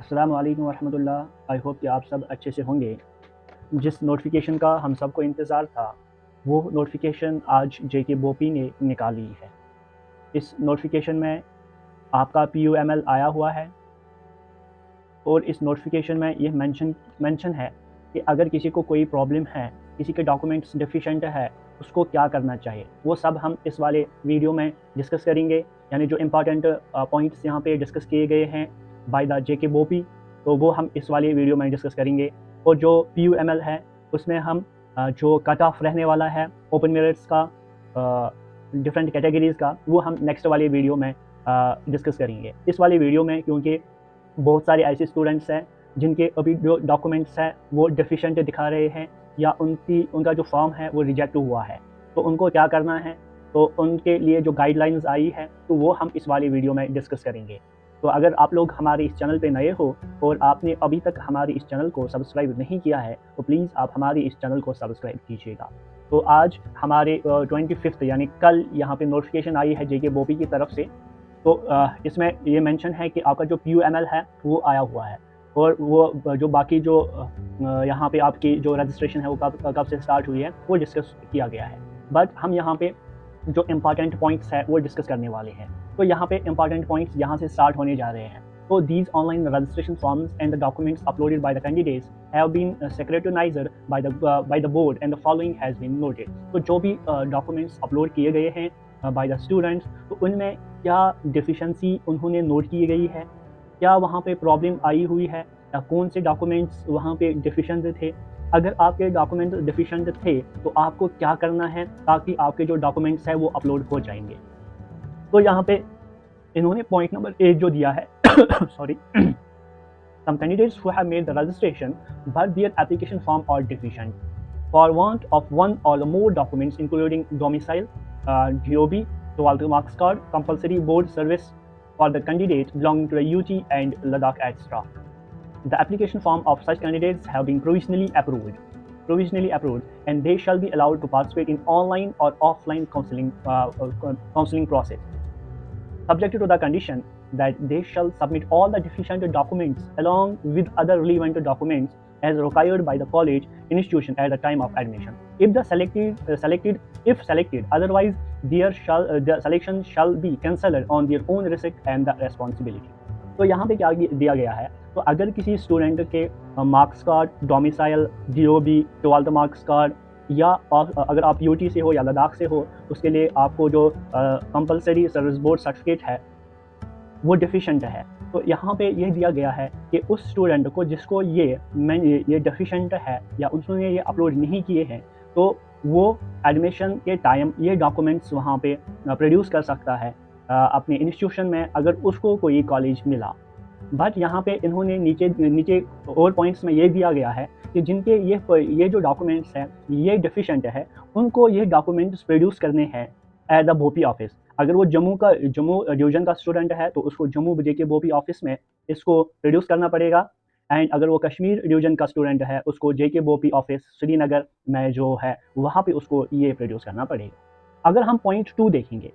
अस्सलामु अलैकुम वरहमतुल्लाह। I hope कि आप सब अच्छे से होंगे। जिस नोटिफिकेशन का हम सबको इंतज़ार था, वो नोटिफिकेशन आज जेके बोपी ने निकाली है। इस नोटिफिकेशन में आपका PUML आया हुआ है और इस नोटिफिकेशन में यह मेंशन है कि अगर किसी को कोई प्रॉब्लम है, किसी के डॉक्यूमेंट्स डेफिशिएंट है, उसको क्या करना चाहिए, वो सब हम इस वाले वीडियो में डिस्कस करेंगे। यानी जो इम्पॉर्टेंट पॉइंट्स यहाँ पे डिस्कस किए गए हैं बाय द जेके बोपी, तो वो हम इस वाले वीडियो में डिस्कस करेंगे। और जो PUML है उसमें हम जो कट ऑफ रहने वाला है ओपन मेरिट्स का, डिफरेंट कैटेगरीज़ का, वो हम नेक्स्ट वाले वीडियो में डिस्कस करेंगे। इस वाले वीडियो में क्योंकि बहुत सारे ऐसे स्टूडेंट्स हैं जिनके अभी जो डॉक्यूमेंट्स हैं वो डेफिशिएंट दिखा रहे हैं या उनका जो फॉर्म है वो रिजेक्ट हुआ है, तो उनको क्या करना है, तो उनके लिए जो गाइडलाइंस आई है तो वो हम इस वाली वीडियो में डिस्कस करेंगे। तो अगर आप लोग हमारे इस चैनल पे नए हो और आपने अभी तक हमारे इस चैनल को सब्सक्राइब नहीं किया है, तो प्लीज़ आप हमारे इस चैनल को सब्सक्राइब कीजिएगा। तो आज हमारे 25 यानी कल यहाँ पे नोटिफिकेशन आई है जेके बोपी की तरफ से। तो इसमें ये मेंशन है कि आपका जो PUML है वो आया हुआ है और वो जो बाकी जो यहाँ पे आपकी जो रजिस्ट्रेशन है वो कब से स्टार्ट हुई है वो डिस्कस किया गया है। बट हम यहाँ पे जो इम्पॉर्टेंट पॉइंट्स है वो डिस्कस करने वाले हैं। तो यहाँ पे इम्पॉर्टेंट पॉइंट्स यहाँ से स्टार्ट होने जा रहे हैं। तो these online registration forms and the documents uploaded by the candidates have been scrutinized by the board and the following has been noted। तो जो भी डॉक्यूमेंट्स अपलोड किए गए हैं बाय द स्टूडेंट्स, तो उनमें क्या डिफिशेंसी उन्होंने नोट की गई है, क्या वहाँ पे प्रॉब्लम आई हुई है, या कौन से डॉक्यूमेंट्स वहाँ पे डिफिशेंट थे। अगर आपके डॉक्यूमेंट डिफिशेंट थे तो आपको क्या करना है ताकि आपके जो डॉक्यूमेंट्स हैं वो अपलोड हो जाएंगे। तो यहाँ पे इन्होंने पॉइंट नंबर 8 जो दिया है sorry, some candidates who have made the registration but their application form are deficient for want of one or the more documents including domicile, GOB, 12th marks card, compulsory board service for the candidate belonging to the UT and Ladakh extra. The application form of such candidates have been provisionally approved, and they shall be allowed to participate in online or offline counseling process, subject to the condition that they shall submit all the deficient documents along with other relevant documents as required by the college institution at the time of admission. If selected, otherwise their selection shall be cancelled on their own risk and the responsibility. तो यहाँ पे क्या दिया गया है, तो अगर किसी स्टूडेंट के marks card, domicile, GOB, 12th marks card, या अगर आप UT से हो या लद्दाख से हो, उसके लिए आपको जो कंपलसरी सर्विस बोर्ड सर्टिफिकेट है वो डिफिशेंट है, तो यहाँ पे यह दिया गया है कि उस स्टूडेंट को जिसको ये डिफिशेंट है या उन्होंने ये अपलोड नहीं किए हैं, तो वो एडमिशन के टाइम ये डॉक्यूमेंट्स वहाँ पे प्रोड्यूस कर सकता है अपने इंस्टीट्यूशन में अगर उसको कोई कॉलेज मिला। बट यहाँ पे इन्होंने नीचे और पॉइंट्स में ये दिया गया है कि जिनके ये जो डॉक्यूमेंट्स हैं ये डिफिशेंट है, उनको ये डॉक्यूमेंट्स प्रोड्यूस करने हैं एट द बोपी ऑफिस। अगर वो जम्मू डिवीज़न का स्टूडेंट है तो उसको जम्मू जेके बोपी ऑफिस में इसको प्रोड्यूस करना पड़ेगा, एंड अगर वो कश्मीर डिवीज़न का स्टूडेंट है उसको जेके बोपी ऑफिस श्रीनगर में जो है वहाँ पे उसको ये प्रोड्यूस करना पड़ेगा। अगर हम पॉइंट 2 देखेंगे,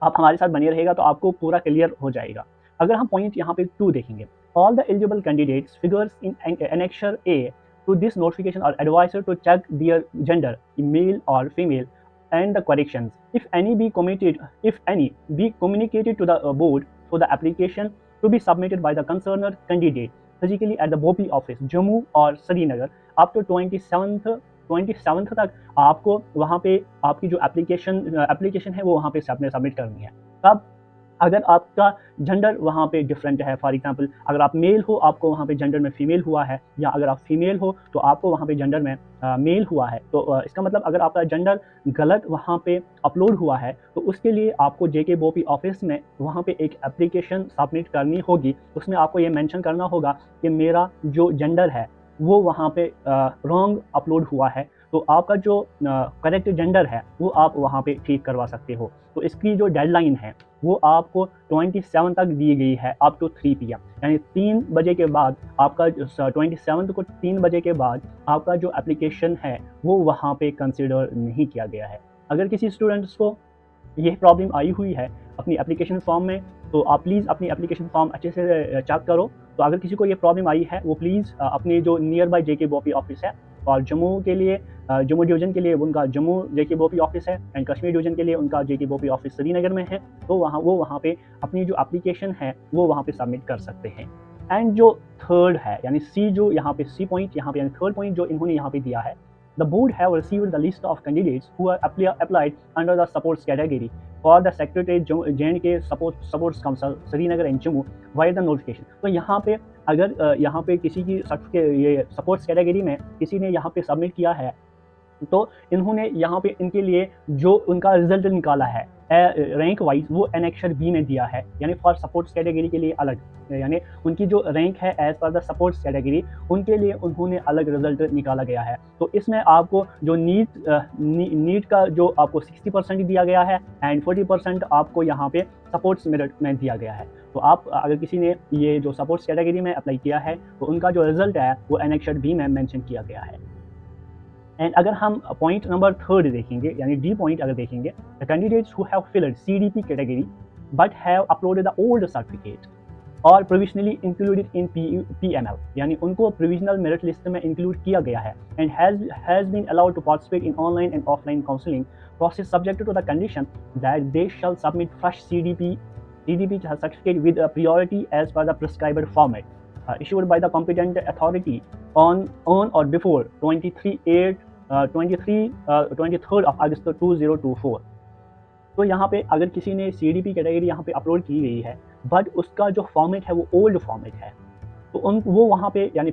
आप हमारे साथ बने रहेगा तो आपको पूरा क्लियर हो जाएगा। अगर हम पॉइंट यहाँ पे 2 देखेंगे, all the eligible candidates figures in annexure A to this notification are advised to check their gender, male or female, and the corrections, if any be communicated to the board for the application to be submitted by the concerned candidate physically at the BOPI office Jammu और Srinagar up to 27th तक आपको वहाँ पे आपकी जो application है वो वहाँ पे सबमिट करनी है। तब अगर आपका जेंडर वहाँ पे डिफरेंट है, फॉर एग्जांपल अगर आप मेल हो आपको वहाँ पे जेंडर में फीमेल हुआ है, या अगर आप फीमेल हो तो आपको वहाँ पे जेंडर में मेल हुआ है, तो इसका मतलब अगर आपका जेंडर गलत वहाँ पे अपलोड हुआ है तो उसके लिए आपको जेके बोपी ऑफिस में वहाँ पे एक एप्लीकेशन सबमिट करनी होगी। उसमें आपको ये मेंशन करना होगा कि मेरा जो जेंडर है वो वहाँ पे रॉन्ग अपलोड हुआ है, तो आपका जो करेक्ट जेंडर है वो आप वहाँ पे ठीक करवा सकते हो। तो इसकी जो डेडलाइन है वो आपको 27 तक दी गई है अप टू 3 PM, यानी 3 बजे के बाद आपका 27 को 3 बजे के बाद आपका जो एप्लीकेशन है वो वहाँ पे कंसिडर नहीं किया गया है। अगर किसी स्टूडेंट्स को ये प्रॉब्लम आई हुई है अपनी एप्लीकेशन फॉर्म में, तो आप प्लीज़ अपनी एप्लीकेशन फॉर्म अच्छे से चेक करो तो अगर किसी को ये प्रॉब्लम आई है वो प्लीज़ अपने जो near by JK Bopi office है, और जम्मू के लिए जम्मू डिवीज़न के लिए उनका जम्मू JK बोपी ऑफिस है, एंड कश्मीर डिवीज़न के लिए उनका JK बोपी ऑफिस श्रीनगर में है, तो वहाँ पे अपनी जो एप्लीकेशन है वो वहाँ पे सबमिट कर सकते हैं। एंड जो थर्ड है यानी सी, जो यहाँ पे सी पॉइंट यहाँ पे यानी थर्ड पॉइंट जो इन्होंने यहाँ पे दिया है, the board have received the list of candidates who are applied under the sports category for the secretariat JNK sports council Srinagar and Jammu vide the notification. तो यहाँ पे अगर यहाँ पे किसी की सर्टिफिकेट ये सपोर्ट्स कैटेगरी में किसी ने यहाँ पे सबमिट किया है, तो इन्होंने यहाँ पे इनके लिए जो उनका रिजल्ट निकाला है रैंक वाइज वो एनेक्सर बी में दिया है, यानी फॉर सपोर्ट्स कैटेगरी के लिए अलग, यानी उनकी जो रैंक है as per the sports category उनके लिए उन्होंने अलग रिजल्ट निकाला गया है। तो इसमें आपको जो नीट का जो आपको 60% दिया गया है एंड 40% आपको यहाँ पे सपोर्ट्स मेरिट में दिया गया है। तो आप अगर किसी ने ये जो सपोर्ट्स कैटेगरी में अप्लाई किया है तो उनका जो रिजल्ट है वो एनेक्सर बी में मेंशन किया गया है। एंड अगर हम पॉइंट नंबर थर्ड देखेंगे यानी डी पॉइंट अगर देखेंगे, the candidates who have filled CDP category but have uploaded the old certificate और प्रोविजनली इंक्लूडेड इन PML, यानी उनको प्रोविजनल मेरिट लिस्ट में इंक्लूड किया गया है and has been allowed to participate in online and offline counselling process subject to the condition that they shall submit fresh CDP certificate with a priority as per the prescribed format issued by the competent authority on or before 23rd of August 2024। तो यहाँ पे अगर किसी ने CDP category यहाँ पे upload की गई है बट उसका जो फॉर्मेट है वो ओल्ड फॉर्मेट है, तो वो वहाँ पे यानी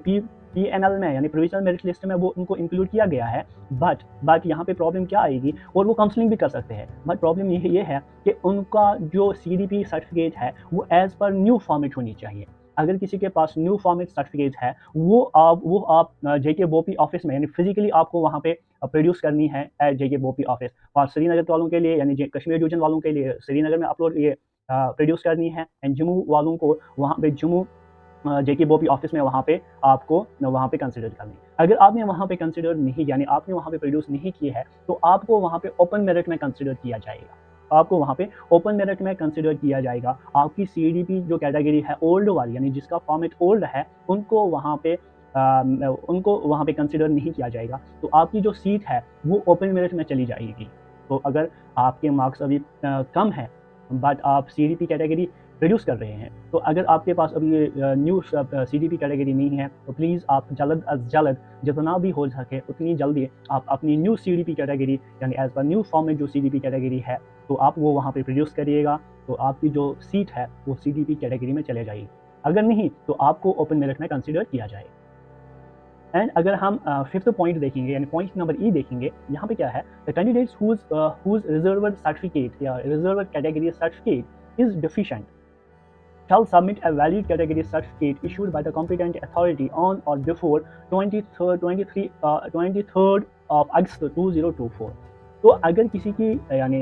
PML में यानी प्रोविजनल मेरिट लिस्ट में वो उनको इंक्लूड किया गया है, बट यहाँ पे प्रॉब्लम क्या आएगी, और वो काउंसलिंग भी कर सकते हैं, बट प्रॉब्लम ये है कि उनका जो CDP सर्टिफिकेट है वो एज पर न्यू फॉर्मेट होनी चाहिए। अगर किसी के पास न्यू फॉर्मेट सर्टिफिकेट है वो आप JK बोपी ऑफिस में यानी फिजिकली आपको वहाँ पे प्रोड्यूस करनी है एट JK बोपी ऑफिस, और श्रीनगर वालों के लिए यानी कश्मीर डिवीजन वालों के लिए श्रीनगर में अपलोड ये प्रोड्यूस करनी है, एंड जम्मू वालों को वहाँ पे जम्मू JK बोपी ऑफिस में वहाँ पे आपको वहाँ पे कंसिडर करनी है। अगर आपने वहाँ पे कंसिडर नहीं यानी आपने वहाँ पे प्रोड्यूस नहीं किए है तो आपको वहाँ पे ओपन मेरिट में कंसिडर किया जाएगा, आपको वहाँ पे ओपन मेरिट में कंसिडर किया जाएगा। आपकी CDP जो कैटेगरी है ओल्ड वाली यानी जिसका फॉर्मेट ओल्ड है उनको वहाँ पे कंसिडर नहीं किया जाएगा, तो आपकी जो सीट है वो ओपन मेरिट में चली जाएगी। तो अगर आपके मार्क्स अभी कम है बट आप CDP कैटेगरी प्रोड्यूस कर रहे हैं, तो अगर आपके पास अभी ये न्यू CDP कैटेगरी नहीं है तो प्लीज़ आप जल्द अज जल्द जितना भी हो सके उतनी जल्दी आप अपनी न्यू CDP कैटेगरी यानी एज पर न्यू फॉर्मेट जो CDP कैटेगरी है तो आप वो वहाँ पे प्रोड्यूस करिएगा, तो आपकी जो सीट है वो CDP कैटेगरी में चले जाएगी। अगर नहीं तो आपको ओपन मेरिट में कंसिडर किया जाएगा। एंड अगर हम फिफ्थ पॉइंट देखेंगे यानी पॉइंट नंबर ई देखेंगे, यहाँ पे क्या है, the candidates whose reserved certificate या reserved category certificate is deficient shall submit a valid category certificate issued by the competent authority on or before 23rd of August 2024। तो अगर किसी की यानी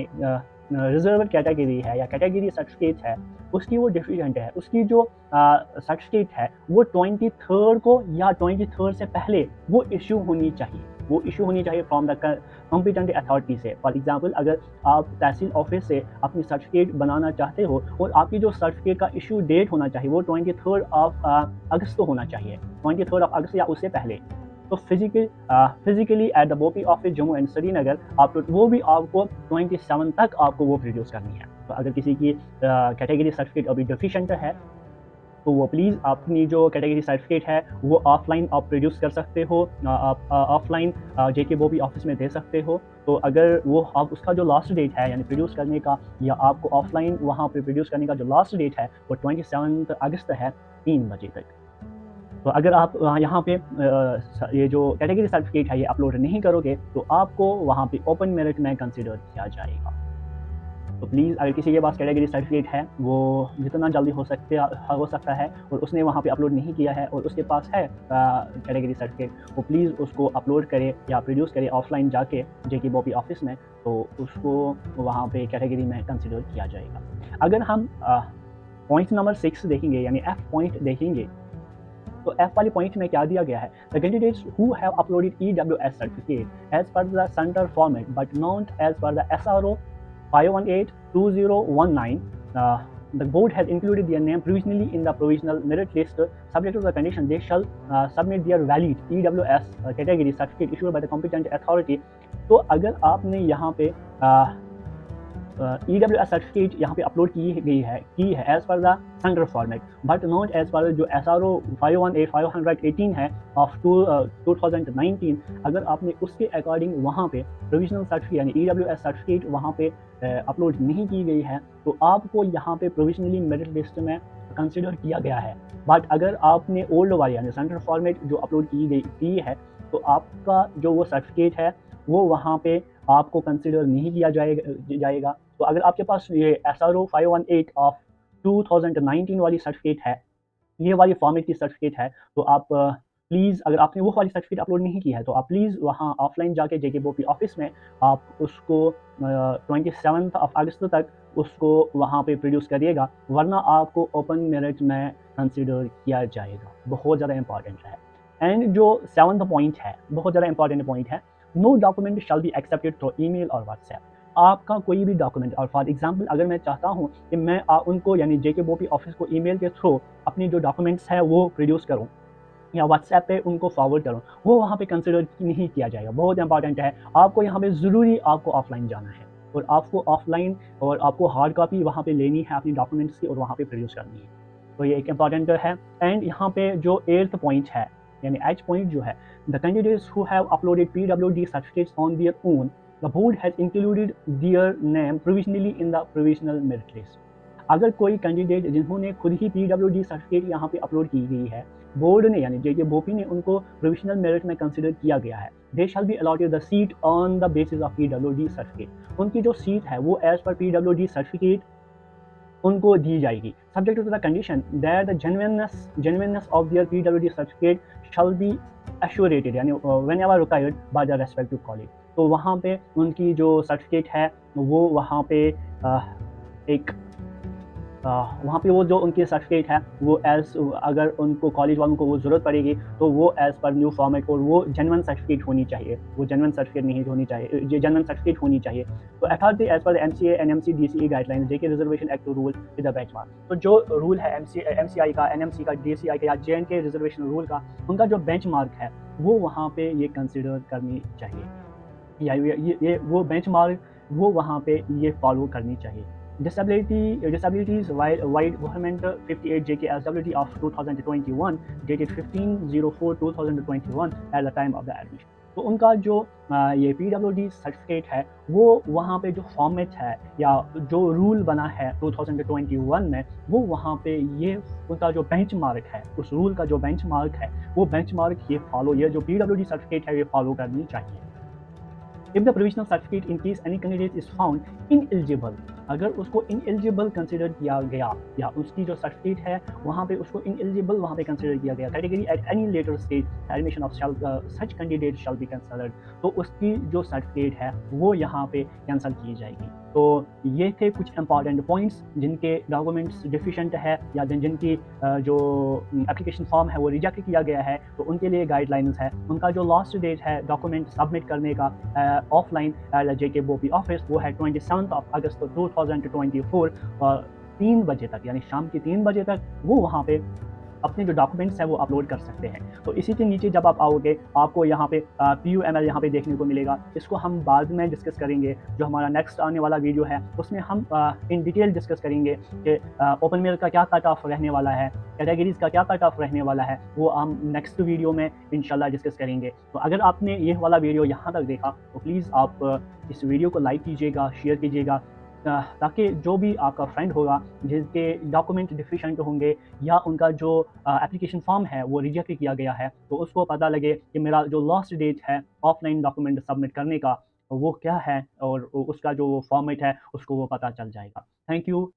रिजर्व कैटेगरी है या कैटेगरी सर्टिफिकेट है उसकी वो डिफिशिएंट है, उसकी जो सर्टिफिकेट है वो 23rd को या 23rd से पहले वो इशू होनी चाहिए फ्रॉम द कॉम्पिटेंट अथॉरिटी से। फॉर एग्जांपल अगर आप तहसील ऑफिस से अपनी सर्टिफिकेट बनाना चाहते हो और आपकी जो सर्टिफिकेट का इशू डेट होना चाहिए वो 23rd ऑफ अगस्त को होना चाहिए, 23rd ऑफ अगस्त या उससे पहले, तो physically at the Bopi office Jammu and Srinagar वो भी आपको 27 तक आपको वो प्रोड्यूस करनी है। तो अगर किसी की कैटेगरी सर्टिफिकेट अभी डेफिशिएंट है तो वो प्लीज़ अपनी जो कैटेगरी सर्टिफिकेट है वो ऑफलाइन आप प्रोड्यूस कर सकते हो, आप ऑफलाइन JK बोपी ऑफिस में दे सकते हो। तो अगर वो आप उसका जो लास्ट डेट है यानी प्रोड्यूस करने का या आपको ऑफलाइन वहाँ पे प्रोड्यूस करने का जो लास्ट डेट है वो 27 अगस्त है 3 बजे तक। तो अगर आप यहाँ पे ये जो कैटेगरी सर्टिफिकेट है ये अपलोड नहीं करोगे तो आपको वहाँ पे ओपन मेरिट में कंसिडर किया जाएगा। तो प्लीज़ अगर किसी के पास कैटेगरी सर्टिफिकेट है वो जितना जल्दी हो सकता है और उसने वहाँ पे अपलोड नहीं किया है और उसके पास है कैटेगरी सर्टिफिकेट, वो प्लीज़ उसको अपलोड करे या प्रोड्यूस करे ऑफलाइन जाके JK बोपी ऑफिस में, तो उसको वहाँ पे कैटेगरी में कंसिडर किया जाएगा। अगर हम पॉइंट नंबर 6 देखेंगे यानी F पॉइंट देखेंगे, तो F वाली पॉइंट में क्या दिया गया है, the candidates who have uploaded EWS certificate as per the centre format but not as per the SRO 518-2019 the board has included their name provisionally in the provisional merit list. Subject to the condition, they shall submit their valid EWS category certificate issued by the competent authority. तो अगर आपने यहाँ पे EWS certificate यहाँ पे upload की है as per the central format, but not as per जो SRO 518 है ऑफ 2019, अगर आपने उसके अकॉर्डिंग वहाँ पे प्रोविजनल सर्टिफिकेट यानी EWS सर्टिफिकेट वहाँ पे अपलोड नहीं की गई है, तो आपको यहाँ पे प्रोविजनली मेरिट लिस्ट में कंसिडर किया गया है। बट अगर आपने ओल्ड वाली यानी सेंट्रल फॉर्मेट जो अपलोड की है, तो आपका जो वो सर्टिफिकेट है वो वहाँ पे आपको कंसिडर नहीं किया जाएगा। तो अगर आपके पास ये SRO 518 ऑफ 2019 वाली सर्टिफिकेट है, ये वाली फॉर्मेट की सर्टिफिकेट है, तो आप प्लीज़, अगर आपने वो वाली सर्टिफिकेट अपलोड नहीं की है, तो आप प्लीज़ वहाँ ऑफलाइन जाके JKBOP ऑफिस में आप उसको 27 अगस्त तक उसको वहाँ पे प्रोड्यूस करिएगा, वरना आपको ओपन मेरिट में कंसिडर किया जाएगा। बहुत ज़्यादा इंपॉर्टेंट है। एंड जो 7th पॉइंट है, बहुत ज़्यादा इंपॉर्टेंट पॉइंट है, no document shall be accepted through email और व्हाट्सएप। आपका कोई भी डॉक्यूमेंट, और फॉर एग्जांपल अगर मैं चाहता हूं कि मैं उनको यानी JKBOP ऑफिस को ईमेल के थ्रू अपनी जो डॉक्यूमेंट्स है वो प्रोड्यूस करूं या व्हाट्सएप पे उनको फॉरवर्ड करूं, वो वहां पे कंसिडर नहीं किया जाएगा। बहुत इंपॉर्टेंट है, आपको यहाँ पे ज़रूरी आपको ऑफलाइन जाना है और आपको ऑफलाइन और आपको हार्ड कॉपी वहाँ पे लेनी है अपनी डॉक्यूमेंट्स की और वहाँ पे प्रोड्यूस करनी है। तो ये एक इंपॉर्टेंट है। एंड यहाँ पे जो 8th पॉइंट है यानी H पॉइंट जो है, the candidates who have uploaded PWD certificates on their own, the board has included their name provisionally in the provisional merit list. अगर कोई कैंडिडेट जिन्होंने खुद ही PWD सर्टिफिकेट यहाँ पे अपलोड की गई है, बोर्ड ने यानी JKBOP ने उनको प्रोविजनल मेरिट में कंसिडर किया गया है, they shall be allotted the seat on the basis of PWD certificate. उनकी जो सीट है वो एज पर PWD सर्टिफिकेट उनको दी जाएगी, subject to the condition that the genuineness of their PWD certificate shall be ascertained यानी whenever required by the respective college. तो वहाँ पे उनकी जो सर्टिफिकेट है वो वहाँ पे एक वहाँ पे वो जो उनकी सर्टिफिकेट है वो एज, अगर उनको कॉलेज वालों को वो ज़रूरत पड़ेगी तो वो एज़ पर न्यू फॉर्मेट और वो जेन्युइन सर्टिफिकेट होनी चाहिए, वो जेन्युइन सर्टिफिकेट नहीं होनी चाहिए, जेन्युइन सर्टिफिकेट होनी चाहिए। तो authority as per MCA NMC DCE guidelines JK reservation act rule with the benchmark. तो जो रूल है MCI का, NMC का, DCI का या JNK रिजर्वेशन रूल का, उनका जो बेंचमार्क है वो वहाँ पे ये कंसिडर करनी चाहिए या ये वो बेंचमार्क वो वहाँ पे ये फॉलो करनी चाहिए। Disabilities Wide Government 58 JK SWT of 2021 dated 15/04/2021 at the time of the admission। तो उनका जो ये PWD सर्टिफिकेट है वो वहाँ पे जो फॉर्मेट है या जो रूल बना है 2021 में, वो वहाँ पे ये उनका जो बेंचमार्क है, उस रूल का जो बेंचमार्क है वो बेंचमार्क ये फॉलो, ये जो PWD सर्टिफिकेट है ये फॉलो करनी चाहिए। If the provisional certificate in case any candidate is found ineligible, अगर उसको ineligible कंसिडर किया गया या उसकी जो सर्टिफिकेट है वहाँ पे उसको ineligible वहाँ पे कंसिडर किया गया, category at any later stage admission of such candidate shall be considered, तो उसकी जो सर्टिफिकेट है वो यहाँ पे कैंसिल की जाएगी। तो ये थे कुछ इंपॉर्टेंट पॉइंट्स जिनके डॉक्यूमेंट्स डिफिशेंट है या जिनकी जो एप्लीकेशन फॉर्म है वो रिजेक्ट किया गया है, तो उनके लिए गाइडलाइंस है। उनका जो लास्ट डेट है डॉक्यूमेंट सबमिट करने का ऑफलाइन JKBOP ऑफिस वो है 27 अगस्त 2024 3 बजे तक, यानी शाम के 3 बजे तक वो वहाँ पे अपने जो डॉक्यूमेंट्स हैं वो अपलोड कर सकते हैं। तो इसी के नीचे जब आप आओगे आपको यहाँ पे PUML यहाँ पे देखने को मिलेगा। इसको हम बाद में डिस्कस करेंगे, जो हमारा नेक्स्ट आने वाला वीडियो है उसमें हम इन डिटेल डिस्कस करेंगे कि ओपन मेल का क्या कट ऑफ रहने वाला है, कैटेगरीज का क्या कट ऑफ रहने वाला है, वो हम नेक्स्ट वीडियो में इंशाल्लाह डिस्कस करेंगे। तो अगर आपने ये वाला वीडियो यहाँ तक देखा तो प्लीज़ आप इस वीडियो को लाइक कीजिएगा, शेयर कीजिएगा, ताकि जो भी आपका फ्रेंड होगा जिनके डॉक्यूमेंट डिफिशेंट होंगे या उनका जो एप्लीकेशन फॉर्म है वो रिजेक्ट किया गया है, तो उसको पता लगे कि मेरा जो लास्ट डेट है ऑफलाइन डॉक्यूमेंट सबमिट करने का वो क्या है और उसका जो फॉर्मेट है उसको वो पता चल जाएगा। Thank you.